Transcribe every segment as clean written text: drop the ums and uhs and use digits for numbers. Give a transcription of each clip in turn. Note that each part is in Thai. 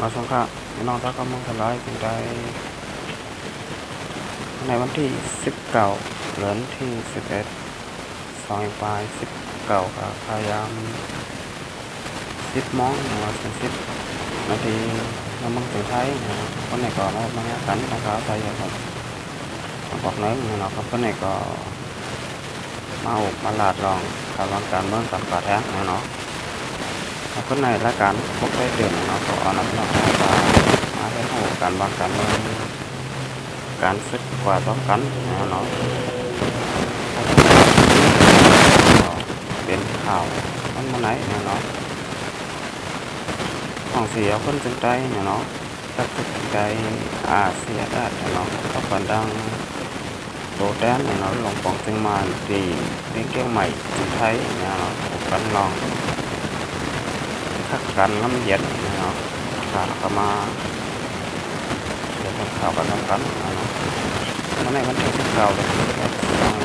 มาสงเคราะห์น้องตาก็มองสลายจึงได้ในวันที่19เดือนที่11 2 ปลาย19ครับพยายาม10 โมงมาถึง10 นาทีน้ำมันถึงไทยคนไหนก็มาบางกันนะครับไทยครับบอกเนื้อนะครับคนไหนก็มาอุมาลาดลองการวางการเมืองกับกาแท้เนาะคนไหนละการพบได้เดือนเนาะก็เอาน้ำหนักมาให้หูการวางการเมืองการศึกกว่าต้องกันเนาะเป็นข่าวมันมาไหนเนาะของเสียคนจึงใจเนาะตัดสินใจอาเซียได้เนาะก็ฝันดังโตแดนเนาะลงปองจึงมาดีเลี้ยงเกี้ยวใหม่จึงไทยเนาะกันลองทักกันน้ำเย็นเนาะข่าวก็มาเดี๋ยวข่าวกันน้ำกันเนาะในวันที่19 เดือน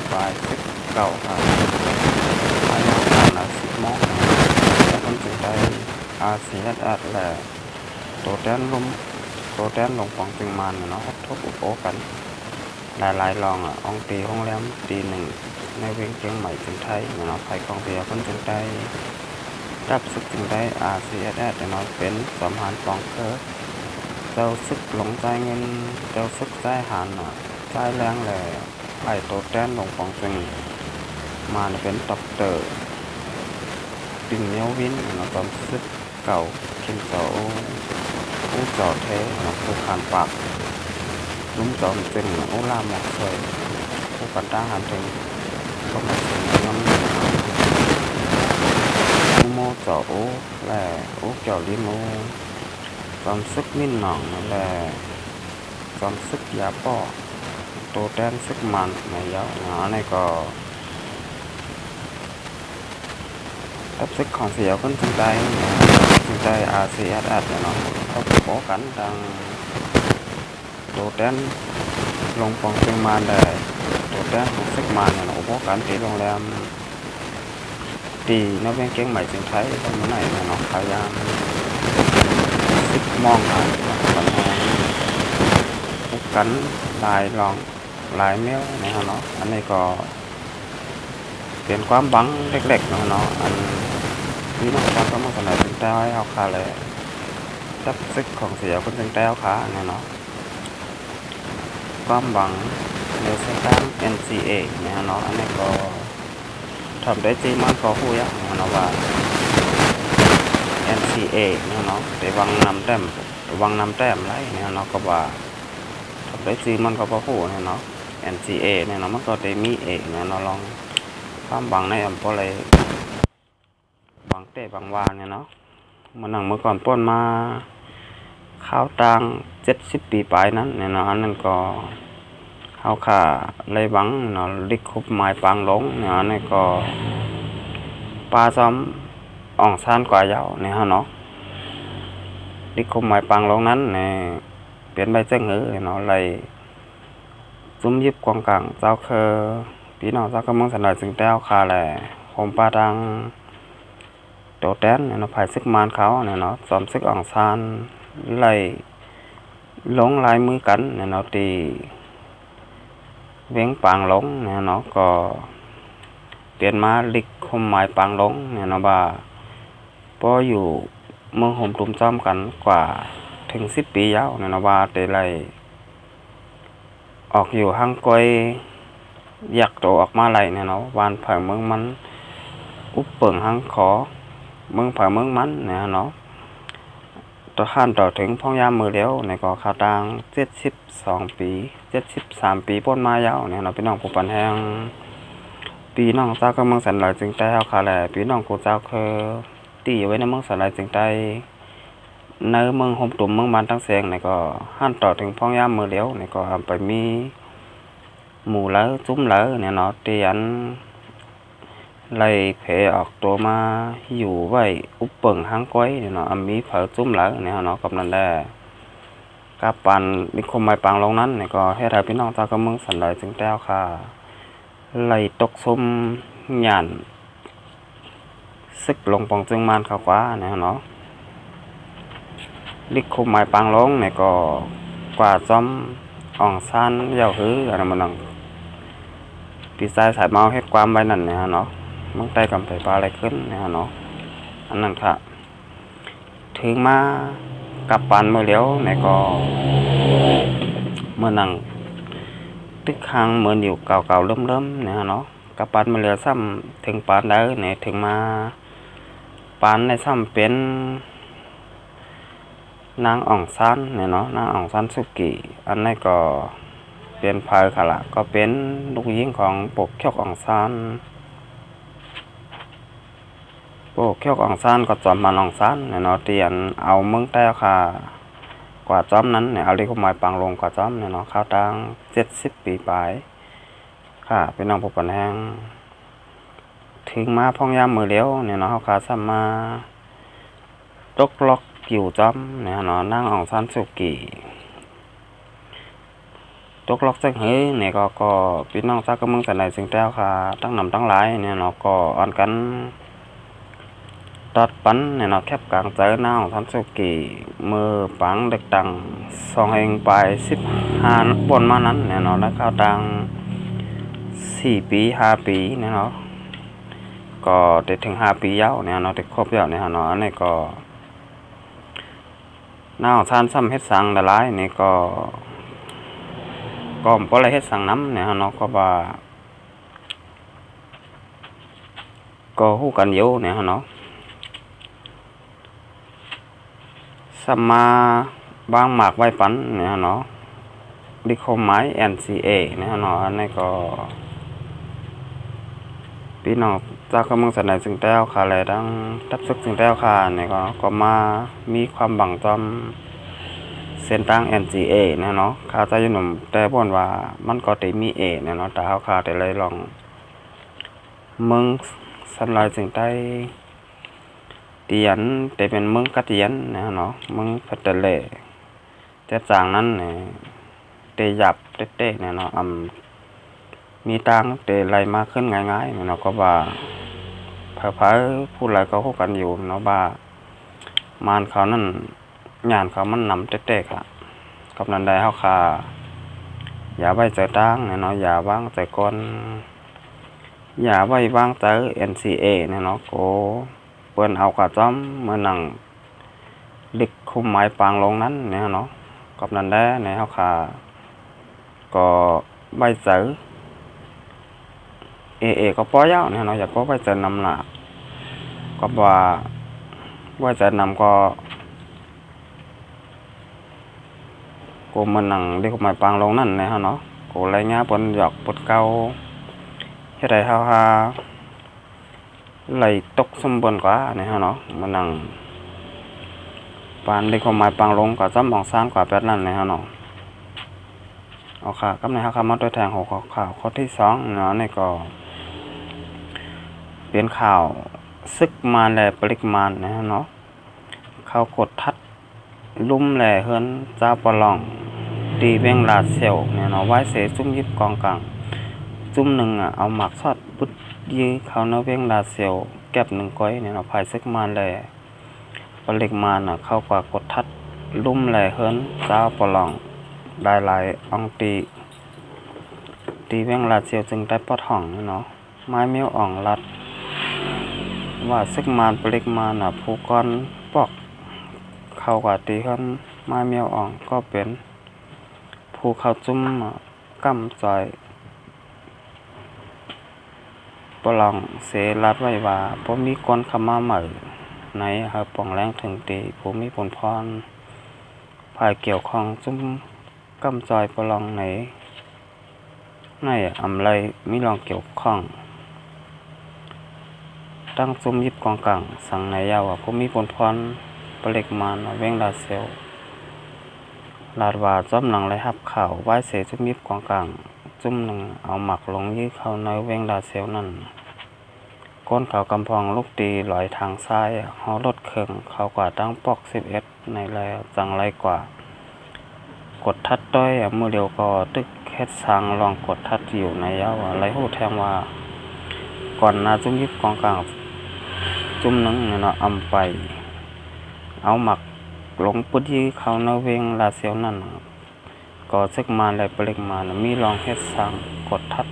2 ปลาย19ครับพายามการ10 โมงแล้วคนจึงได้อาเซียนแหละโตแดนลงปองจึงมาเนาะทบอุปโภกันหลายลององตีห้องแรมตีหนึ่งในเวียงเชียงใหม่จึงไทยเนาะไผ่กองเบียคนจึงได้รับศึกจึงได้อาเซียนเนาะเป็นสมหารปองเคิร์เจ้าศึกหลงใจเงินเจ้าศึกใจหันใจแรงเลยไผ่โตแดนลงปองจึงมาเป็นด็อกเตอร์ปิ่นเนียววินเนาะตอนศึกเก่าคิมโตผู้จอเทผู้ขานปากลุ้มจอมจึงโอลาหมอกเคยผู้กันตั้งหันถึงก็มาถึงน้ำผู้โมจอโอแหล่โอเกี่ยวลิโมจอมซึกมิ่นหนองแหล่จอมซึกยาป้อโตแดนซึกมันในยาวในก็รับซึกของเสียคนจึงได้อาเซียนเนาะเขาโผกันดังโตแดนลงปองเชียงมาได้โตแดนของซึกมันเนาะโผกันที่โรงแรมตีนักเวียงเชียงใหม่จึงไทยตอนเมื่อไหร่เนาะพยายาม10 โมงกันกันลายลองลายเมลเนาะอันนี้ก็เปลี่ยนความบังเล็กๆเนาะอันนี้น้องตาก็มาสนใจจึงได้เอาขาเลยจับซึกของเสียคนจึงได้เอาขาเนาะความบังเนื้อเส้นทาง NCA เนาะอันนี้ก็ทำได้จริงมันก็คุยเนาะว่า NCA เนาะแต่วังนำแต้มไรเนาะก็ว่าทำได้จริงมันก็พอพูดเนาะ NCA เนาะมันก็ได้มีเอกเนาะลองความบังในอำเภอเลยบังเตะบังวานเนาะมันหนังเมื่อก่อนป้นมาข้าวตัง70 ปีปลายนั้นเนาะอันนั้นก็ข้าวขาเลยบังเนาะลิกคุบไม้ปางหลงเนาะนี่ก็ปลาซ้อมอ่องซานกว่ายาวเนาะลิกคุบไม้ปางหลงนั้นเนี่ยเปลี่ยนใบเจ้าหือเนาะเลยซุ้มยิบกองกลางเจ้าคือพี่น้องเจ้าก็มุ่งสนใจจึงแต้วคาแหล่ผมปลาดังโตแดนเนาะไผ่ซึกมานเขาเนาะซ้อมซึกอ่องซานเลยลงลายมือกันเนาะตีเวียงปางหลงเนาะก็เปลี่ยนมาลิกคมหมายปางหลงเนาะบ่าพออยู่เมืองห่มตุ่มซ้อมกันกว่าถึง10 ปียาวเนาะบ่าแต่ไรออกอยู่ห้างก้อยอยากโตออกมาไหลเนาะวานเผยเมืองมันอุปเปิงห้างขอเมืองเผยเมืองมันเนาะต่อขั้นต่อถึงพ่อยามมือเลี้ยวในก่อขาตัง72 ปี73 ปีป้นมายาวเนาะพี่น้องผู้ปันแห้งปีน้องเจ้าก็เมืองสันหลายจึงได้เอาขาแหล่พี่น้องกูเจ้าคือตีไว้ในเมืองสันหลายจึงได้ในเมืองห่มตุ่มเมืองมันทั้งเสียงในก็ขั้นต่อถึงพ่อยามมือเลี้ยวในก็ไปมีหมู่แล้วจุ้มแล้วเนาะเตียนไล่เพออกตัวมาอยู่ไว้อุปเปิงห้างก้อยเนาะมีเผาจุ้มแล้วเนาะกับนั่นแหละกับปันมีคมไม้ปางลงนั้นก็ให้ได้พี่น้องเจ้าก็เมืองสันหลายจึงแต้วค่ะไล่ตกซุ่มหยันซึกลงปองจึงมันเขากว่าเนาะ ลิกคุมไม้ปางลงเนี่ยก็กว่าจอมอ่องซันยาวหื้ออะไรมันนั่งปีศาจสายเมาเฮ็ดความไว้นั่นเนี่ยเนาะมึงได้กำไฟปลาอะไรขึ้นเนี่ยเนาะอันนั้นค่ะถึงมากับปันเมื่อเลี้ยวเนี่ยก็เมื่อนั่งตึกคางเหมือนอยู่เก่าๆเริ่มๆเนี่ยเนาะกับปันเมื่อเลี้ยวซ้ำถึงปานได้เนี่ยถึงมาปานในซ้ำเป็นนางอ่องซันเนี่ยเนาะนางอ่องซันสุกิอันนี้ก็เป็นภายค่ะละก็เป็นลูกหญิงของปกเขี้ยวอ่องซันปกเขี้ยวอ่องซันก็จอมมันอ่องซันเนี่ยเนาะเตียนเอาเมืองแต่ค่ะกว่าจอมนั้นเนี่ยเอาเรียกว่าไม้ปังลงกว่าจอมเนี่ยเนาะข้าวตัง70 ปีปลายค่ะเป็นน้องผู้ปันแห้งถึงมาพ่องยามมือเลี้ยวเนี่ยเนาะเขาขาซ้ำมาตกล็อกอยู่จอมเนี่ยเนาะนางอ่องซันสุกิตกล็อกจังเฮ้ยเนี่ยก็พี่น้องซักก็มึงแต่ไหนสิ่งแต้วค่ะตั้งนำตั้งหลายเนี่ยเนาะก็อ่อนกันตัดปันเนี่ยเนาะแคบกลางใจหน้าของทันสุกิมือปังเด็กตัง2 เองไป15บนมานั้นเนี่ยเนาะแล้วข้าวตัง4 ปี5 ปีเนี่ยเนาะก็ได้ถึง5 ปียาวเนี่ยเนาะได้ครบยาวเนี่ยเนาะอันนี้ก็หน้าของท่านซ้ำเฮ็ดสังหลายนี่ก็บ่ได้เฮ็ดสังน้ำเนี่ยเนาะก็ว่าก็ฮู้กันอยู่เนี่ยเนาะสัมมาบางหมากไว้ปันเนี่ยเนาะดิคมไม้ NCA เนี่ยเนาะอันนี้ก็พี่น้องจากกำลังแสดงสิ่งแต้วค่ะอะไรดังทับซึกสิ่งแต้วค่ะเนี่ยก็มามีความบังจอมเส้นตั้ง NCA เนี่ยเนาะข้าใจอยู่หนุ่มแต่บ่นว่ามันก็ได้มีเนี่ยเนาะแต่เฮาค่ะได้เลยลองมึงสันลายสิ่งใต้เตียนแต่เป็นมึงกะเตียนนะเนาะมึงพัดเลแต่จางนั้นเนี่ยเตหยับเต้ๆเนี่ยเนาะมีตังเตไหลมาขึ้นง่ายๆเนี่ยเนาะก็ว่าเผาๆพูดอะไรก็พูดกันอยู่เนาะว่ามานเขานั่นงานเขามันนำเต้ๆค่ะกับนั้นได้เฮาค่ะอย่าไว้ใจตังเนี่ยเนาะอย่าวางใจก่อนอย่าไว้วางใจ NCA เนี่ยเนาะโกเปิ้นเอากระจ้อมเมื่อนั่งลิกคุมไม้ปางลงนั้นเนี่ยเนาะกับนั้นได้ในเฮาค่ะก็ใบเสือก็ป้อยาวเนี่ยเนาะอย่าป้อใบเสือนำหนักก็ว่าใบเสือนำก็กูมันนั่งลิกคุมไม้ปางลงนั้นเนี่ยเนาะกูไรเงี้ยปนหยอกปนเกาเฮ็ดให้เฮาหาไหลตกสมบูรณ์กว่าเนี่ยเนาะมันนั่งปานลิกคุมไม้ปางลงก็จ้ำมองซ่านกว่าแปดนั่นเนี่ยเนาะเอาค่ะกับในข่าวมาตัวแทงหัวข่าวข้อที่2เนาะนี่ก็เป็นข่าวซึกมาแลปริมาณนะเนาะเขากดทัดลุ่มแลเฮิรนเจ้าปลองตีเวงลาเซลเนี่ยเนาะไว้เสจุ่มยิบกองกลางจุ่มหนึ่งเอาหมักซอดปุดยื้อเขาเนาะเวงลาเซลแก็บ1 ก้อยเนี่ยเนาะภายซึกมาแลปริมาณเข้ากว่ากดทัดลุ่มแลเฮิรนเจ้าปลองหลายองตีเวงลาเซียวจึงได้ปอดห้องเนาะไม้เมียวอ่องรัดว่าซึกมานปลิกมาผู้ก้อนปอกเข้ากว่าตีขึ้นไม้เมียวอ่องก็เป็นผู้เข้าจุ่มกำจอยปลองเสรัดไว้ว่าบ่มีก้นขมาใหม่ในป่องแรงถึงตีผู้มีผลพรภายเกี่ยวข้องจุ่มกำจอยปลองในอำไรมีรองเกี่ยวข้องตั้งซุ่มยิบกองกลางสั่งในยาวว่าผู้มีผลพรปเล็กมานเวงลาเซลลาดว่าจ้อมหนังไรหับข่าวไว้เสซุ่มยิบกองกลางจุ่มหนึ่งเอาหมักลงยื้อเข้าในเวงลาเซลนั่นก้นเขากำพองลูกตีลอยทางซ้ายเฮารถเครื่องเขากว่าตั้งปอก11ในแล้วจังไรกว่ากดทัดต้อยมือเดียวก็ตึกเฮ็ดสร้างลองกดทัดอยู่ในยาวไรฮู้แทงว่าก่อนหน้าจุ่มยิบกองกลางจุ่มนึงเนาะอำไปเอาหมัก ลงปุ้ยเขาเนาเวงลาเซียวนั่นก็ซึกมาและปลิกมามีลองเฮ็ดสร้างกดทัด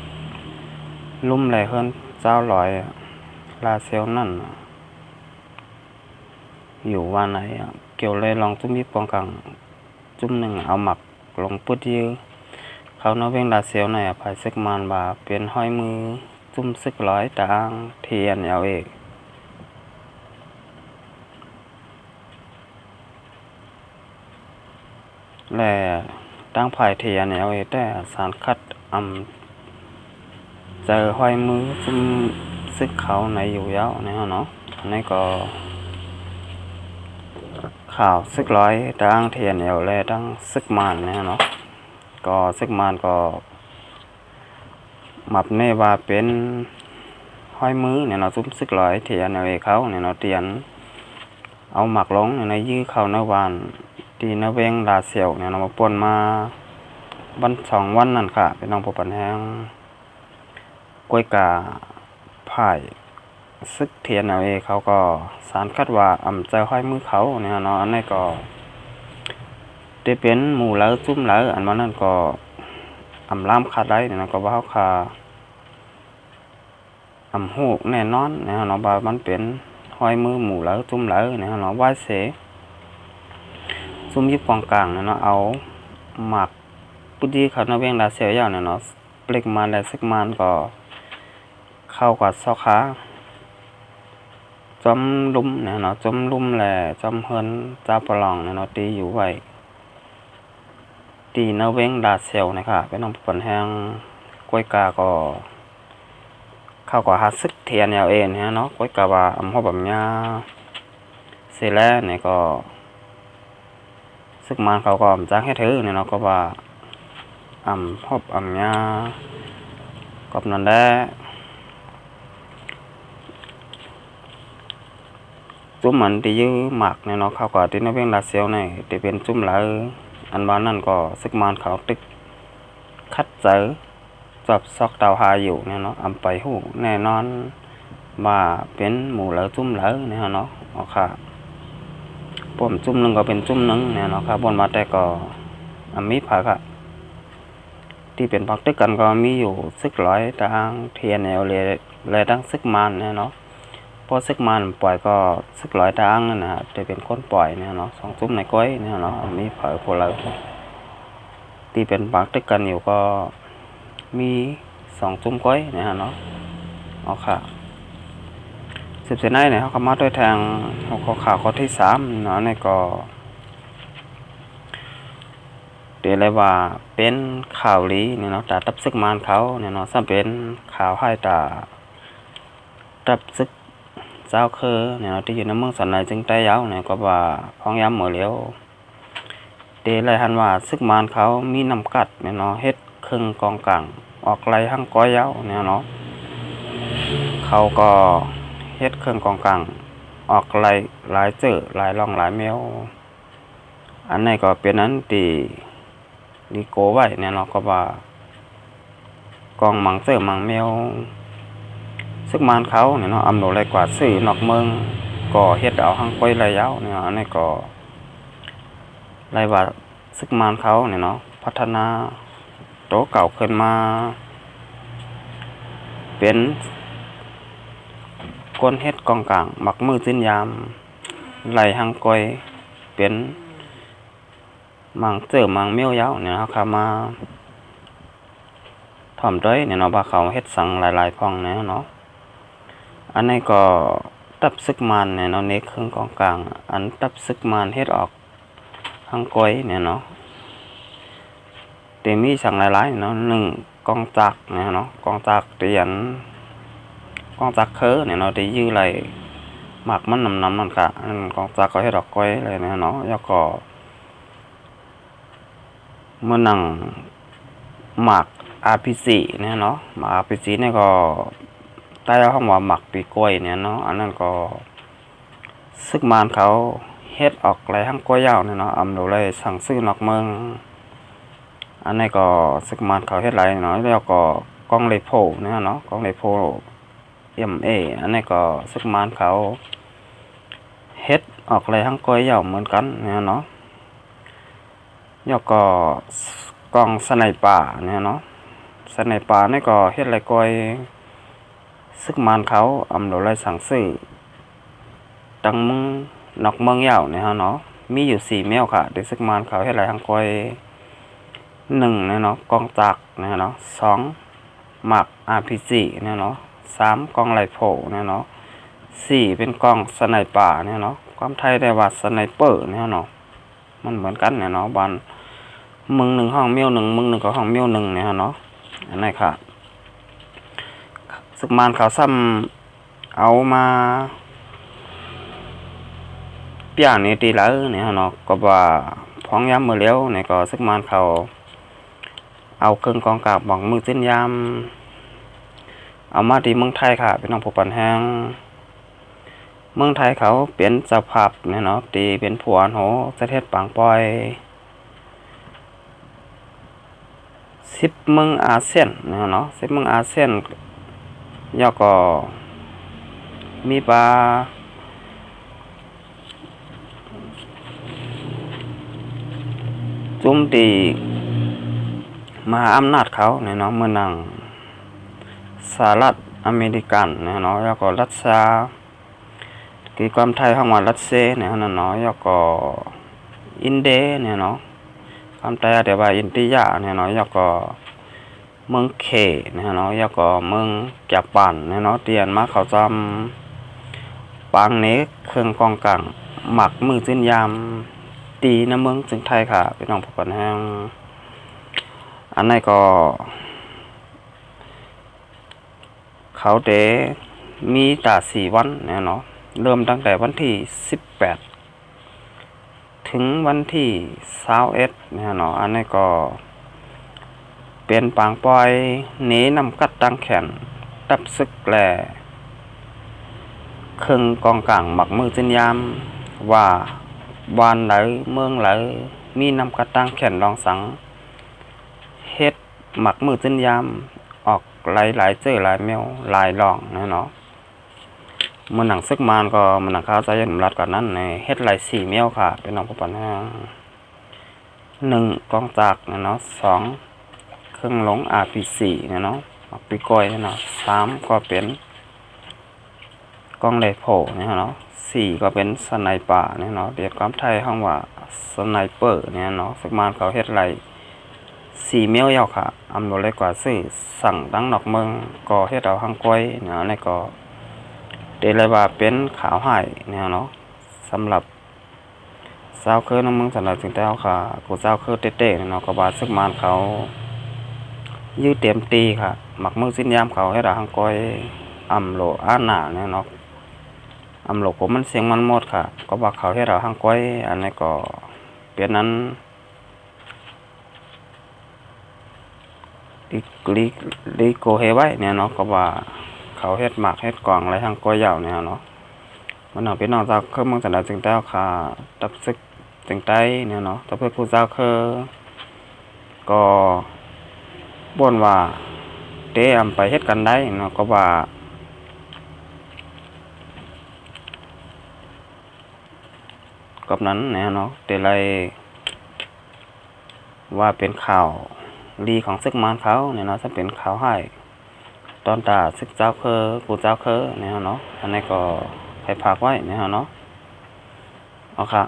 ลุ่มไหลเฮิรนเจ้าลอยลาเซียวนั่นอยู่ว่าไหนเกี่ยวเลยลองจุ่มมีปองกังจุ่มหนึ่งเอาหมักลงปุ้ยเขาเนาเวงลาเซียวในภายซึกมานบาเปลี่ยนห้อยมือจุ่มซึกร้อยตางเทียนเอาเอกและตั้งภายเทียนเอาเอกแต่สารคัดเจอห้อยมือจุ่มซึกเขาในอยู่ยาวเนี่ยเนาะนี่ก็ข่าวซึกร้อยตั้งเทียนเอาและตั้งซึกมานเนี่ยเนาะก็ซึกมานก็มับเนว่าเป็นห้อยมือเนี่ยเนาะจุ่มซึกร้อยเทียนเอาเอกเขาเนี่ยเนาะเตียนเอาหมักลงในยื้อเขาในวานตีนเวงลาเซียวเนี่ยเรามาป่นมาวัน2 วันนั่นค่ะเป็นน้องผู้ปันแห้งกล้วยกาผ่ายซึกเทียนเอาเอเขาก็สารคัดว่าเจอห้อยมือเขาเนี่ยเนาะอันนี้ก็ได้เป็นหมู่แล้วจุ่มแล้วอันนั้นก็ล่ามขาดได้เนี่ยก็ว่าเขาคาหูแน่นอนเนี่ยเนาะว่ามันเป็นห้อยมือหมู่แล้วจุ่มแล้วเนี่ยเนาะว่าเสซุ่มยิบกองกลางเนาะเอาหมักปุ้ยเขาเนาเวงลาเซียวยาวเนาะเปลิกมาและซึกมันก็เข้ากับซอกขาจอมลุ่มเนี่ยเนาะจอมลุ่มแหละจอมเฮิรนเจ้าปลองเนี่ยเนาะตีอยู่ไว้ตีเนาเวงลาเซียวนะครับเป็นน้องผลแห้งกล้วยกาก็เข้ากับหาซึกเทียนเอาเองเนาะกล้วยกาว่าหัวแบบเนี้ยเสร็จแล้วเนี่ยก็ซึกมันเขาก็จ้างให้ถือเนี่ยเนาะก็ว่าพบเนี้ยกับนั่นแหละจุ่มมันที่ยื้อหมักเนี่ยเนาะเขาก็ที่นเวงลาเซียวเนี่ยที่เป็นจุ่มหลายอันบ้านนั่นก็ซึกมันเขาตึกคัดเจอจับซอกดาวหาอยู่เนี่ยเนาะไปหูแน่นอนว่าเป็นหมู่เหลือจุ่มเหลือเนี่ยเนาะเอาค่ะผมจุ่มหนึ่งก็เป็นจุ่มหนึ่งเนี่ยเนาะครับบนมาแต่ก็มีผักอะที่เป็นผักตึกกันก็มีอยู่ซึกร้อยทางเทียนแนวเลยตั้งซึกมันเนี่ยเนาะพอซึกมันปล่อยก็ซึกร้อยทางนั่นนะจะเป็นคนปล่อยเนี่ยเนาะ2 จุ่มในก้อยเนี่ยเนาะมีเผยพวกเราที่เป็นผักตึกกันอยู่ก็มี2 จุ่มก้อยเนี่ยเนาะเอาค่ะ10 เซนเนี่ยเขามาด้วยทางข่าวข้อที่3เนาะนี่ก็เดี๋ยวเลยว่าเป็นข่าวลีเนี่ยเนาะแต่ตับซึกมานเขาเนี่ยเนาะซ้ำเป็นข่าวให้ตาตับซึกเจ้าคือเนี่ยเนาะที่อยู่ในเมืองสันในจึงได้ยาวเนี่ยก็ว่าพ้องย้ำหมดแล้วเดี๋ยวเลยหันว่าซึกมานเขามีนำกัดเนี่ยเนาะเฮ็ดครึ่งกองกลางออกไหลหั่งก้อยยาวเนี่ยเนาะเขาก็เฮ็ดเครื่องกองกลางออกไหลหลายเจอหลายร่องหลายแมวอันนี้ก็เป็นนั้นตีดีโกไว้เนี่ยเนาะก็ว่ากองมังเจอมังแมวซึกมานเขาเนี่ยเนาะโดไรกว่าซื้อนอกเมืองก็เฮ็ดเอาหั่งก้อยไหลยาวเนี่ยอันนี้ก็ไรว่าซึกมานเขาเนี่ยเนาะพัฒนาโตเก่าขึ้นมาเป็นก้นเฮ็ดกองกลางหมักมือจิ้นยามไหลหั่งก้อยเป็นมังเจอมังเมียวยาวเนี่ยครับมาถ่อมด้วยเนี่ยเนาะว่าเขาเฮ็ดสั่งหลายๆพองเนี่ยเนาะอันนี้ก็ตับซึกมันเนี่ยเนาะเน็กเครื่องกองกลางอันตับซึกมันเฮ็ดออกหั่งก้อยเนี่ยเนาะแต่มีสั่งหลายๆเนาะ1 กองจักรเนี่ยเนาะกองจักรเตียนกองจักรคือเนี่ยเนาะที่ยื้อไหลหมักมันนำนั่นค่ะกองจักรก็เฮ็ดออกก้อยเลยเนี่ยเนาะแล้วก็เมื่อนั่งหมัก RPG เนี่ยเนาะหมัก RPG เนี่ยก็ใต้ห้องว่าหมักปีกล้วยเนี่ยเนาะอันนั้นก็ซึกมานเขาเฮ็ดออกไหลหั่งก้อยยาวเนี่ยเนาะโดเลยสั่งซื้อนอกเมืองอันนี้ก็ซึกมานเขาเฮ็ดไหลเนาะแล้วก็กองเลโพเนี่ยเนาะกองเลโพMA อันนี้ก็ซึกมานเขา เฮ็ดออกไรทั้งก้อยเหย่าเหมือนกันเนี่ยเนาะยอกก็กองสไนป่าเนี่ยเนาะสไนป่านี่ก็เฮ็ดไรก้อยซึกมานเขาอำโดไรสั่งซื้อตังมึงนอกเมืองเหย่าเนี่ยเนาะมีอยู่4แมวค่ะเดี๋ยวซึกมานเขาเฮ็ดไรทั้งก้อย1เนี่ยเนาะกองจักเนี่ยเนาะ2หมัก RPG เนี่ยเนาะ3กองไรโผเนี่ยเนาะ4เป็นกองสไนป่าเนี่ยเนาะความไทยได้ว่าสไนเปอร์เนี่ยเนาะมันเหมือนกันเนี่ยเนาะบ้านมึง1ห้องเมียว1มึง1ก็ห้องเมียว1เนี่ยเนาะอันนี้ค่ะซึกมานเขาซ้ำเอามาเปียนี่ตีแล้วเนี่ยเนาะก็ว่าพ้องย้ำมือเลี้ยวเนี่ยก็ซึกมานเขาเอาเครื่องกองกาบบอกมือจิ้นยามเอามาที่เมืองไทยค่ะเป็นน้องผู้ปันแห้งเมืองไทยเขาเปลี่ยนสภาพเนี่ยเนาะตีเป็นผัวโหประเทศปางปอย10เมืองอาเซียนเนี่ยเนาะ10เมืองอาเซียนย่อก็มีปลาจุ่มตีมหาอำนาจเขาเนี่ยเนาะเมื่อนังสหรัฐอเมริกันเนี่ยเนาะแล้วก็รัสเซียกี่ความไทยห้องว่ารัสเซียเนี่ยเนาะแล้วก็อินเดียเนี่ยเนาะความไทยเดี๋ยวว่าอินเดียเนี่ยเนาะแล้วก็เมืองเคเนี่ยเนาะแล้วก็เมืองญี่ปุ่นเนี่ยเนาะเตียนมาเขาจำปางเนกเครื่องกองกลางหมักมือจิ้นยามตีน้ำเมืองจึงไทยค่ะเป็นน้องผู้ปันแห้งอันนี้ก็เขาเดมีตา4วันเนี่ยเนาะเริ่มตั้งแต่วันที่18ถึงวันที่21เนี่ยเนาะอันนี้ก็เป็นปางปอยหนีนำกัดตั้งแขนตับซึกแหล่เครื่องกองกลางหมักมือจิ้นยามว่าบ้านไหนเมืองไหนมีนำกัดตั้งแขนรองสังเฮ็ดหมักมือจิ้นยามออกหลายเจอหลายแมวหลายหลองนะเนาะมันหนังซึกมานก็มันหนังข้าวใจยันรัดก่อนนั้นในเฮ็ดหลาย4แมวค่ะเป็นน้องผู้ปันแห้ง1กองจักนะเนาะ2เครื่องหลง RPG นะเนาะปีก้อยนะเนาะ3ก็เป็นกองเลโผเนี่ยเนาะ4ก็เป็นสไนป่าเนี่ยเนาะเรียกความไทยห้องว่าสไนเปอร์เนี่ยเนาะซึกมานเขาเฮ็ดหลาย4แมวยาวค่ะอำนวยเลยกว่าซื้อสั่งดังนอกเมืองก็เฮ็ดเอาห้างก้อยเนี่ยนี่ก็เดเลยว่าเป็นขาวหายเนี่ยเนาะสำหรับเจ้าคือน้ำเมืองสำหรับถึงเจ้าค่ะกูเจ้าคือเต้ๆเนาะก็บาซึกมานเขายืดเต็มตีค่ะหมักมือสิ้นยามเขาเฮ็ดเอาห้างก้อยอำโลอาหนาเนี่ยเนาะอำโลผมมันเสียงมันหมดค่ะก็บอกเขาเฮ็ดเอาห้างก้อยอันนี้ก็เปลี่ยนนั้นลีโกเฮไว้เนี่ยเนาะก็ว่าเขาเฮ็ดหมักเฮ็ดกล่องอะไรทางก้อยยาวเนี่ยเนาะมันเอาเป็นนอกจากเครื่องมือสำหรับจึงเต้าค่ะตับซึกจึงไต้เนี่ยเนาะถ้าเพื่อผู้เจ้าคือก็บ่นว่าเตะไปเฮ็ดกันได้เนาะก็ว่ากับนั้นเนี่ยเนาะแต่ไรว่าเป็นข่าวลีของซึกมานเขาเนี่ยเนาะถ้าเป็นข่าวให้ตอนตาซึกเจ้าคือกูเจ้าคือเนี่ยเนาะอันนี้ก็ให้ฝากไว้เนี่ยเนาะเอาค่ะ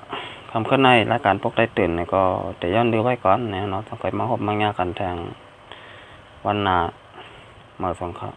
คำขึ้นในรายการพวกได้ตื่นเนี่ยก็แต่ย้อนดูไว้ก่อนเนี่ยเนาะต้องไปมาหบมางานกันแทงวันหน้ามาส่งครับ